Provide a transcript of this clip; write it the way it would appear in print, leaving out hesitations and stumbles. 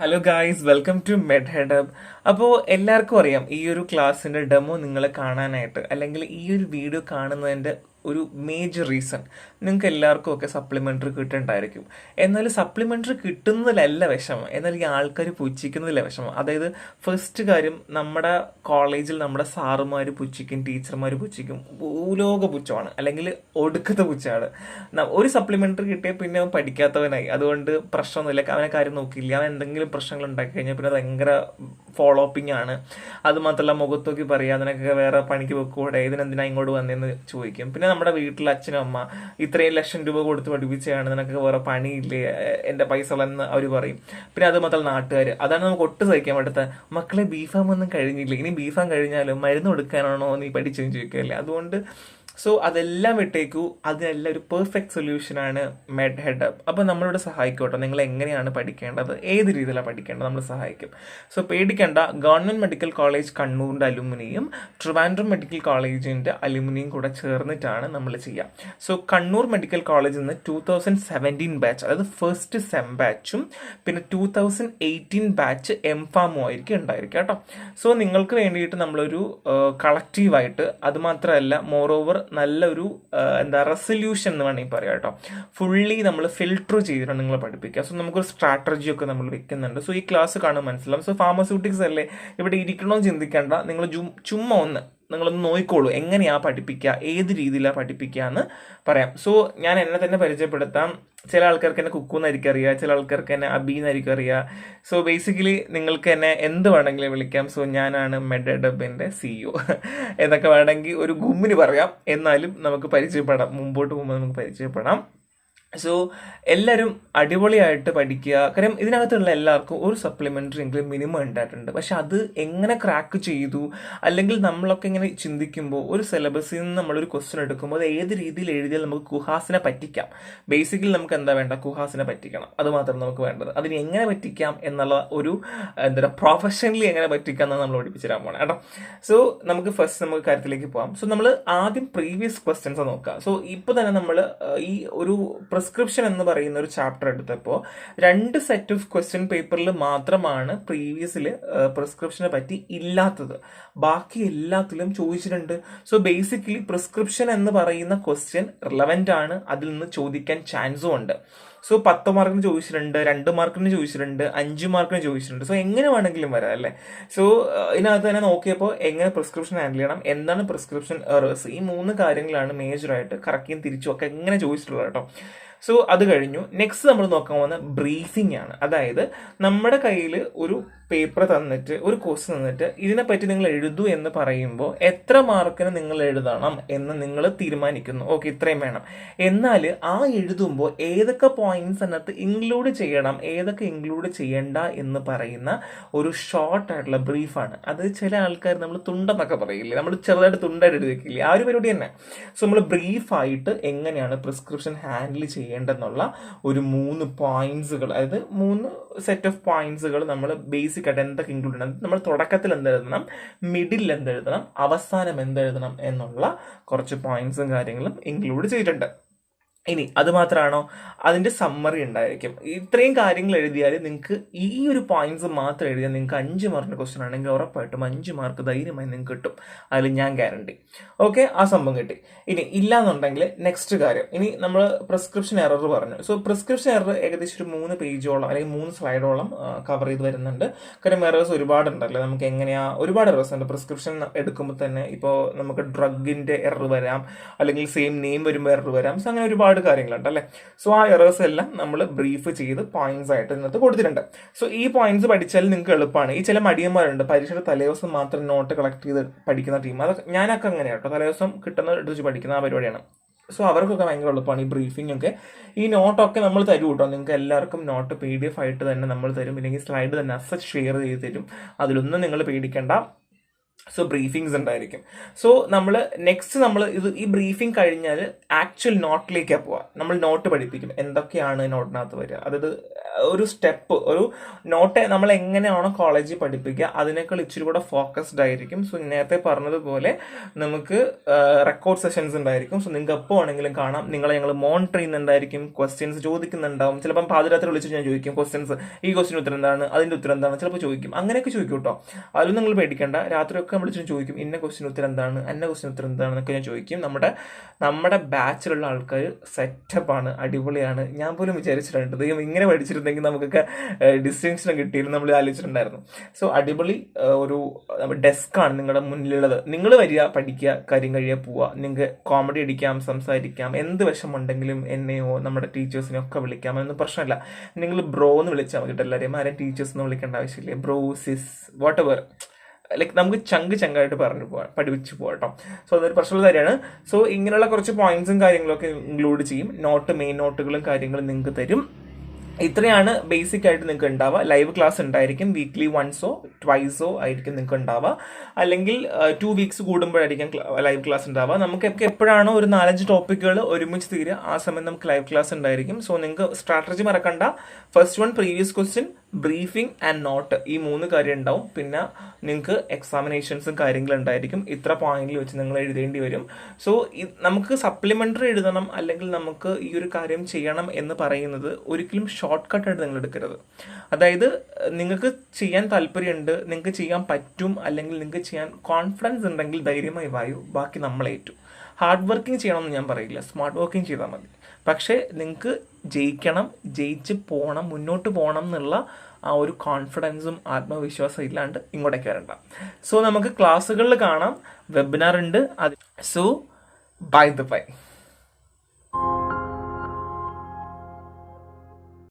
Hello guys, welcome to med head up. അപ്പോൾ എല്ലാവർക്കും അറിയാം ഈ ഒരു ക്ലാസ്സിൻ്റെ ഡെമോ നിങ്ങൾ കാണാനായിട്ട് അല്ലെങ്കിൽ ഈ ഒരു വീഡിയോ കാണുന്നതിൻ്റെ ഒരു മേജർ റീസൺ നിങ്ങൾക്ക് എല്ലാവർക്കും ഒക്കെ സപ്ലിമെൻ്ററി കിട്ടുന്നുണ്ടായിരിക്കും. എന്നാൽ സപ്ലിമെൻ്ററി കിട്ടുന്നതിലല്ല വിഷമം, എന്നാൽ ഈ ആൾക്കാർ പുച്ഛിക്കുന്നതിലെ വിഷമം. അതായത് ഫസ്റ്റ് കാര്യം, നമ്മുടെ കോളേജിൽ നമ്മുടെ സാറുമാർ പുച്ഛിക്കും, ടീച്ചർമാർ പുച്ഛിക്കും, ഭൂലോക പുച്ഛമാണ് അല്ലെങ്കിൽ ഒടുക്കത്തെ പുച്ഛമാണ്. ഒരു സപ്ലിമെൻ്ററി കിട്ടിയാൽ പിന്നെ അവൻ പഠിക്കാത്തവനായി, അതുകൊണ്ട് പ്രശ്നമൊന്നുമില്ല, അവനെ കാര്യം നോക്കിയില്ല. അവൻ എന്തെങ്കിലും പ്രശ്നങ്ങൾ ഉണ്ടാക്കി കഴിഞ്ഞാൽ പിന്നെ ഭയങ്കര ഫോളോ അപ്പിംഗ് ആണ്. അതുമാത്രമല്ല മുഖത്ത് നോക്കി പറയുക, അതിനൊക്കെ വേറെ പണിക്ക് വെക്കൂടെ, ഇതിനെന്തിനാ ഇങ്ങോട്ട് വന്നതെന്ന് ചോദിക്കും. പിന്നെ നമ്മുടെ വീട്ടിൽ അച്ഛനും അമ്മ ഇത്രയും ലക്ഷം രൂപ കൊടുത്ത് പഠിപ്പിച്ചാണ്, നിനക്ക് വേറെ പണിയില്ലേ, എൻ്റെ പൈസ എന്ന് അവർ പറയും. പിന്നെ അത് മാത്രം നാട്ടുകാർ, അതാണ് നമുക്ക് ഒട്ടും സഹിക്കാൻ പറ്റാത്ത. മക്കളെ ബീഫാം ഒന്നും കഴിഞ്ഞില്ല, ഇനി ബീഫാം കഴിഞ്ഞാലും മരുന്ന് കൊടുക്കാനാണോ നീ പഠിച്ചെന്ന് ചോദിക്കുകയല്ലേ. അതുകൊണ്ട് അതെല്ലാം വിട്ടേക്കൂ, അതിനെല്ലാം ഒരു പെർഫെക്റ്റ് സൊല്യൂഷനാണ് മെഡ് ഹെഡ് അപ്പ്. അപ്പോൾ നമ്മളിവിടെ സഹായിക്കോട്ടോ, നിങ്ങൾ എങ്ങനെയാണ് പഠിക്കേണ്ടത്, ഏത് രീതിയിലാണ് പഠിക്കേണ്ടത്, നമ്മൾ സഹായിക്കും. പേടിക്കേണ്ട, ഗവൺമെൻറ് മെഡിക്കൽ കോളേജ് കണ്ണൂരിൻ്റെ അലുമിനിയും ട്രിവാൻഡ്രം മെഡിക്കൽ കോളേജിൻ്റെ അലുമിനിയും കൂടെ ചേർന്നിട്ടാണ് നമ്മൾ ചെയ്യുക. കണ്ണൂർ മെഡിക്കൽ കോളേജിൽ നിന്ന് 2017 ബാച്ച്, അതായത് ഫസ്റ്റ് സെം ബാച്ചും പിന്നെ 2018 ബാച്ച് എംഫാമും ആയിരിക്കും ഉണ്ടായിരിക്കും കേട്ടോ. നിങ്ങൾക്ക് വേണ്ടിയിട്ട് നമ്മളൊരു കളക്റ്റീവായിട്ട്, അതുമാത്രമല്ല മോർ ഓവർ നല്ലൊരു റെസൊല്യൂഷൻ എന്ന് വേണമെങ്കിൽ പറയാം കേട്ടോ. ഫുള്ളി നമ്മൾ ഫിൽട്ടർ ചെയ്തിട്ടാണ് നിങ്ങൾ പഠിപ്പിക്കുക. നമുക്കൊരു സ്ട്രാറ്റജി ഒക്കെ നമ്മൾ വെക്കുന്നുണ്ട്. ഈ ക്ലാസ് കാണുമ്പോൾ മനസ്സിലാവും. ഫാർമസ്യൂട്ടിക്സ് അല്ലേ, ഇവിടെ ഇരിക്കണമെന്ന് ചിന്തിക്കേണ്ട, നിങ്ങൾ ചുമ്മാ നിങ്ങളൊന്ന് നോക്കിക്കോളൂ, എങ്ങനെയാണ് പഠിപ്പിക്കുക, ഏത് രീതിയിലാണ് പഠിപ്പിക്കുക എന്ന് പറയാം. ഞാൻ എന്നെ തന്നെ പരിചയപ്പെടുത്താം. ചില ആൾക്കാർക്ക് എന്നെ കുക്കു എന്നായിരിക്കും അറിയുക, ചില ആൾക്കാർക്ക് എന്നെ അബി എന്നായിരിക്കും അറിയുക. ബേസിക്കലി നിങ്ങൾക്ക് എന്നെ എന്ത് വേണമെങ്കിലും വിളിക്കാം. ഞാനാണ് മെഡ് ഹെഡ് അപ്പിൻ്റെ CEO എന്നൊക്കെ വേണമെങ്കിൽ ഒരു ഗുമ്മിന് പറയാം. എന്നാലും നമുക്ക് പരിചയപ്പെടാം, മുമ്പോട്ട് പോകുമ്പോൾ നമുക്ക് പരിചയപ്പെടാം. എല്ലാവരും അടിപൊളിയായിട്ട് പഠിക്കുക. കാര്യം ഇതിനകത്തുള്ള എല്ലാവർക്കും ഒരു സപ്ലിമെൻ്ററി എങ്കിലും മിനിമം ഉണ്ടായിട്ടുണ്ട്. പക്ഷെ അത് എങ്ങനെ ക്രാക്ക് ചെയ്തു, അല്ലെങ്കിൽ നമ്മളൊക്കെ ഇങ്ങനെ ചിന്തിക്കുമ്പോൾ ഒരു സിലബസിൽ നിന്ന് നമ്മളൊരു ക്വസ്റ്റ്യൻ എടുക്കുമ്പോൾ അത് ഏത് രീതിയിൽ എഴുതിയാൽ നമുക്ക് കുഹാസിനെ പറ്റിക്കാം. ബേസിക്കലി നമുക്ക് എന്താ വേണ്ട, കുഹാസിനെ പറ്റിക്കണം, അത് മാത്രം നമുക്ക് വേണ്ടത്. അതിന് എങ്ങനെ പറ്റിക്കാം എന്നുള്ള ഒരു പ്രൊഫഷണലി എങ്ങനെ പറ്റിക്കാം എന്നാണ് നമ്മൾ പഠിപ്പിച്ചു തരാൻ പോകണം കേട്ടോ. നമുക്ക് ഫസ്റ്റ് കാര്യത്തിലേക്ക് പോകാം. നമ്മൾ ആദ്യം പ്രീവിയസ് ക്വസ്റ്റ്യൻസ് നോക്കാം. ഇപ്പോൾ തന്നെ നമ്മൾ ഈ ഒരു പ്രിസ്ക്രിപ്ഷൻ എന്ന് പറയുന്ന ഒരു ചാപ്റ്റർ എടുത്തപ്പോൾ 2 സെറ്റ് ഓഫ് ക്വസ്റ്റ്യൻ പേപ്പറിൽ മാത്രമാണ് പ്രീവിയസിൽ പ്രിസ്ക്രിപ്ഷനെ പറ്റി ഇല്ലാത്തത്. ബാക്കി എല്ലാത്തിലും ചോദിച്ചിട്ടുണ്ട്. ബേസിക്കലി പ്രിസ്ക്രിപ്ഷൻ എന്ന് പറയുന്ന ക്വസ്റ്റ്യൻ റിലവൻ്റ് ആണ്, അതിൽ നിന്ന് ചോദിക്കാൻ ചാൻസും ഉണ്ട്. 10 മാർക്കിന് ചോദിച്ചിട്ടുണ്ട്, 2 മാർക്കിന് ചോദിച്ചിട്ടുണ്ട്, 5 മാർക്കിന് ചോദിച്ചിട്ടുണ്ട്. എങ്ങനെ വേണമെങ്കിലും വരാം അല്ലേ. ഇതിനകത്ത് തന്നെ നോക്കിയപ്പോൾ എങ്ങനെ പ്രിസ്ക്രിപ്ഷൻ ഹാൻഡിൽ ചെയ്യണം, എന്താണ് പ്രിസ്ക്രിപ്ഷൻ എറേഴ്സ്, ഈ 3 കാര്യങ്ങളാണ് മേജറായിട്ട് കറക്റ്റിയും തിരിച്ചും ഒക്കെ എങ്ങനെ ചോദിച്ചിട്ടുള്ളത് കേട്ടോ. അത് കഴിഞ്ഞു. നെക്സ്റ്റ് നമ്മൾ നോക്കാൻ പോകുന്ന ബ്രീഫിംഗ് ആണ്. അതായത് നമ്മുടെ കയ്യിൽ ഒരു പേപ്പർ തന്നിട്ട്, ഒരു ക്വസ്റ്റ്യൻ തന്നിട്ട് ഇതിനെപ്പറ്റി നിങ്ങൾ എഴുതൂ എന്ന് പറയുമ്പോൾ എത്ര മാർക്കിന് നിങ്ങൾ എഴുതണം എന്ന് നിങ്ങൾ തീരുമാനിക്കുന്നു. ഓക്കെ, ഇത്രയും വേണം. എന്നാൽ ആ എഴുതുമ്പോൾ ഏതൊക്കെ പോയിന്റ്സ് അതിനകത്ത് ഇൻക്ലൂഡ് ചെയ്യണം, ഏതൊക്കെ ഇൻക്ലൂഡ് ചെയ്യണ്ട എന്ന് പറയുന്ന ഒരു ഷോർട്ട് ആയിട്ടുള്ള ബ്രീഫാണ്. അത് ചില ആൾക്കാർ നമ്മൾ തുണ്ടെന്നൊക്കെ പറയില്ലേ, നമ്മൾ ചെറുതായിട്ട് തുണ്ടായിട്ട് എഴുതി വെക്കില്ലേ, ആ ഒരു പരിപാടി തന്നെ. നമ്മൾ ബ്രീഫായിട്ട് എങ്ങനെയാണ് പ്രിസ്ക്രിപ്ഷൻ ഹാൻഡിൽ ചെയ്യേണ്ടെന്നുള്ള ഒരു 3 പോയിന്റ്സുകൾ, അതായത് 3 സെറ്റ് ഓഫ് പോയിന്റ്സുകൾ നമ്മൾ ബേസിക് ആയിട്ട് എന്തൊക്കെ ഇൻക്ലൂഡ് ചെയ്യണം, നമ്മൾ തുടക്കത്തിൽ എന്തെഴുതണം, മിഡിൽ എന്തെഴുതണം, അവസാനം എന്തെഴുതണം എന്നുള്ള കുറച്ച് പോയിന്റ്സും കാര്യങ്ങളും ഇൻക്ലൂഡ് ചെയ്തിട്ടുണ്ട്. ഇനി അത് മാത്രമാണോ, അതിൻ്റെ സമ്മറി ഉണ്ടായിരിക്കും. ഇത്രയും കാര്യങ്ങൾ എഴുതിയാൽ നിങ്ങൾക്ക് ഈ ഒരു പോയിന്റ്സ് മാത്രം എഴുതിയാൽ നിങ്ങൾക്ക് 5 മാർക്കിൻ്റെ ക്വസ്റ്റ്യൻ ആണെങ്കിൽ ഉറപ്പായിട്ടും 5 മാർക്ക് ധൈര്യമായി നിങ്ങൾക്ക് കിട്ടും. അതിൽ ഞാൻ ഗ്യാരണ്ടി. ഓക്കെ, ആ സംഭവം കിട്ടി. ഇനി ഇല്ലാന്നുണ്ടെങ്കിൽ നെക്സ്റ്റ് കാര്യം, ഇനി നമ്മൾ പ്രിസ്ക്രിപ്ഷൻ എറർ പറഞ്ഞു. പ്രിസ്ക്രിപ്ഷൻ എറർ ഏകദേശം ഒരു 3 പേജോളം അല്ലെങ്കിൽ 3 സ്ലൈഡോളം കവർ ചെയ്ത് വരുന്നുണ്ട്. കാര്യം എറേഴ്സ് ഒരുപാടുണ്ടല്ലോ, നമുക്ക് ഒരുപാട് എറേഴ്സ് ഉണ്ട്. പ്രിസ്ക്രിപ്ഷൻ എടുക്കുമ്പോൾ തന്നെ ഇപ്പോൾ നമുക്ക് ഡ്രഗിൻ്റെ എറർ വരാം, അല്ലെങ്കിൽ സെയിം നെയിം വരുമ്പോൾ എറർ വരാം. അങ്ങനെ ഒരുപാട് കാര്യങ്ങളുണ്ട് അല്ലേ. ആ എറേഴ്സ് എല്ലാം നമ്മൾ ബ്രീഫ് ചെയ്ത് പോയിന്റ്സ് ആയിട്ട് ഇതിനകത്ത് കൊടുത്തിട്ടുണ്ട്. ഈ പോയിന്റ്സ് പഠിച്ചാൽ നിങ്ങൾക്ക് എളുപ്പമാണ്. ഈ ചില മടിയന്മാരുണ്ട്, പരീക്ഷയുടെ തലേദിവസം മാത്രം നോട്ട് കളക്ട് ചെയ്ത് പഠിക്കുന്ന ടീം. അത് ഞാനൊക്കെ അങ്ങനെയാണ് കേട്ടോ, തലേദിവസം കിട്ടുന്ന എടുത്ത് പഠിക്കുന്ന ആ പരിപാടിയാണ്. അവർക്കൊക്കെ ഭയങ്കര എളുപ്പമാണ് ഈ ബ്രീഫിംഗ് ഒക്കെ. ഈ നോട്ടൊക്കെ നമ്മൾ തരും കേട്ടോ, നിങ്ങൾക്ക് എല്ലാവർക്കും നോട്ട് PDF ആയിട്ട് തന്നെ നമ്മൾ തരും, ഇല്ലെങ്കിൽ സ്ലൈഡ് തന്നെ അസറ്റ് ഷെയർ ചെയ്ത് തരും. അതിലൊന്നും നിങ്ങൾ പേടിക്കേണ്ട. സോ ബ്രീഫിങ്സ് ഉണ്ടായിരിക്കും. സോ നമ്മൾ നെക്സ്റ്റ് നമ്മൾ ഈ ബ്രീഫിംഗ് കഴിഞ്ഞാൽ ആക്ച്വൽ നോട്ടിലേക്കാണ് പോവുക. നമ്മൾ നോട്ട് പഠിപ്പിക്കും, എന്തൊക്കെയാണ് നോട്ടിനകത്ത് വരിക, അതായത് ഒരു സ്റ്റെപ്പ്, ഒരു നോട്ട് നമ്മൾ എങ്ങനെയാണോ കോളേജിൽ പഠിപ്പിക്കുക അതിനേക്കാൾ ഇച്ചിരി കൂടെ ഫോക്കസ്ഡ് ആയിരിക്കും. സോ നേരത്തെ പറഞ്ഞതുപോലെ നമുക്ക് റെക്കോർഡ് സെഷൻസ് ഉണ്ടായിരിക്കും. സോ നിങ്ങൾക്ക് എപ്പോൾ വേണമെങ്കിലും കാണാം. നിങ്ങളെ ഞങ്ങൾ മോണിറ്റർ ചെയ്യുന്നുണ്ടായിരിക്കും, ക്വസ്റ്റ്യൻസ് ചോദിക്കുന്നുണ്ടാവും. ചിലപ്പം പാതിരാത്രി വിളിച്ച് ഞാൻ ചോദിക്കും ക്വസ്റ്റ്യൻസ്, ഈ ക്വസ്റ്റ്യൻ ഉത്തരം എന്താണ്, അതിൻ്റെ ഉത്തരം എന്താണ്, ചിലപ്പോൾ ചോദിക്കും. അങ്ങനെയൊക്കെ ചോദിക്കും കേട്ടോ. അതിലും നിങ്ങൾ പേടിക്കേണ്ട. രാത്രിയൊക്കെ വിളിച്ചു ചോദിക്കും, ഇന്ന ക്വസ്റ്റ്യൻ ഉത്തരം എന്താണ്, അന്ന ക്വസ്റ്റ്യൻ ഉത്തരം എന്താണെന്നൊക്കെ ഞാൻ ചോദിക്കും. നമ്മുടെ ബാച്ചിലുള്ള ആൾക്കാർ സെറ്റപ്പാണ്, അടിപൊളിയാണ്. ഞാൻ പോലും വിചാരിച്ചിട്ടുണ്ട് ദൈവം ഇങ്ങനെ പഠിച്ചിരുന്നെങ്കിൽ നമുക്കൊക്കെ ഡിസ്റ്റിങ്ഷൻ കിട്ടിയിരുന്നു നമ്മൾ ആലോചിച്ചിട്ടുണ്ടായിരുന്നു. സോ അടിപൊളി ഒരു ഡെസ്ക്കാണ് നിങ്ങളുടെ മുന്നിലുള്ളത്. നിങ്ങൾ വരിക, പഠിക്കുക, കാര്യം കഴിയുക, പോവുക. നിങ്ങൾക്ക് കോമഡി അടിക്കാം, സംസാരിക്കാം, എന്ത് വിഷമുണ്ടെങ്കിലും എന്നെയോ നമ്മുടെ ടീച്ചേഴ്സിനെയോ ഒക്കെ വിളിക്കാം, അതൊന്നും പ്രശ്നമില്ല. നിങ്ങൾ ബ്രോ എന്ന് വിളിച്ചാൽ മതി. എല്ലാവരെയും ആരെയും ടീച്ചേഴ്സ് എന്ന് വിളിക്കേണ്ട ആവശ്യമില്ല. Bro, sis, whatever, like നമുക്ക് ചങ്കായിട്ട് പറഞ്ഞു പോകാം, പഠിപ്പിച്ച് പോകാം കേട്ടോ. സോ അതൊരു പ്രശ്നമുള്ള കാര്യമാണ്. സോ ഇങ്ങനെയുള്ള കുറച്ച് പോയിന്റ്സും കാര്യങ്ങളൊക്കെ ഇൻക്ലൂഡ് ചെയ്യും. മെയിൻ നോട്ടുകളും കാര്യങ്ങളും നിങ്ങൾക്ക് തരും. ഇത്രയാണ് ബേസിക് ആയിട്ട് നിങ്ങൾക്ക് ഉണ്ടാവുക. ലൈവ് ക്ലാസ് ഉണ്ടായിരിക്കും, വീക്ക്ലി വൺസോ ട്വൈസോ ആയിരിക്കും നിങ്ങൾക്ക് ഉണ്ടാവുക, അല്ലെങ്കിൽ 2 വീക്സ് കൂടുമ്പോഴായിരിക്കും ലൈവ് ക്ലാസ് ഉണ്ടാവുക. നമുക്ക് എപ്പോഴാണോ ഒരു 4-5 ടോപ്പിക്കുകൾ ഒരുമിച്ച് തീരുക ആ സമയം നമുക്ക് ലൈവ് ക്ലാസ് ഉണ്ടായിരിക്കും. സോ നിങ്ങൾക്ക് സ്ട്രാറ്റജി മറക്കണ്ട. First one previous question, briefing and note, ഈ 3 കാര്യം ഉണ്ടാവും. പിന്നെ നിങ്ങൾക്ക് എക്സാമിനേഷൻസും കാര്യങ്ങളും ഉണ്ടായിരിക്കും. ഇത്ര പോയിന്റിൽ വെച്ച് നിങ്ങൾ എഴുതേണ്ടി വരും. സോ നമുക്ക് സപ്ലിമെന്ററി എഴുതണം അല്ലെങ്കിൽ നമുക്ക് ഈ ഒരു കാര്യം ചെയ്യണം എന്ന് പറയുന്നത് ഒരിക്കലും ഷോർട്ട് കട്ടായിട്ട് നിങ്ങൾ എടുക്കരുത്. അതായത് നിങ്ങൾക്ക് ചെയ്യാൻ താല്പര്യമുണ്ട്, നിങ്ങൾക്ക് ചെയ്യാൻ പറ്റും, അല്ലെങ്കിൽ നിങ്ങൾക്ക് ചെയ്യാൻ കോൺഫിഡൻസ് ഉണ്ടെങ്കിൽ ധൈര്യമായി വായു, ബാക്കി നമ്മളേറ്റു. ഹാർഡ് വർക്കിംഗ് ചെയ്യണമെന്ന് ഞാൻ പറയില്ല, സ്മാർട്ട് വർക്കിംഗ് ചെയ്താൽ മതി. പക്ഷേ നിങ്ങൾക്ക് ജയിക്കണം, ജയിച്ച് പോകണം, മുന്നോട്ട് പോകണം എന്നുള്ള ആ ഒരു കോൺഫിഡൻസും ആത്മവിശ്വാസം ഇല്ലാണ്ട് ഇങ്ങോട്ടേക്ക് വരണ്ട. സോ നമുക്ക് ക്ലാസ്സുകളിൽ കാണാം, വെബിനാർ ഉണ്ട്. So bye the by.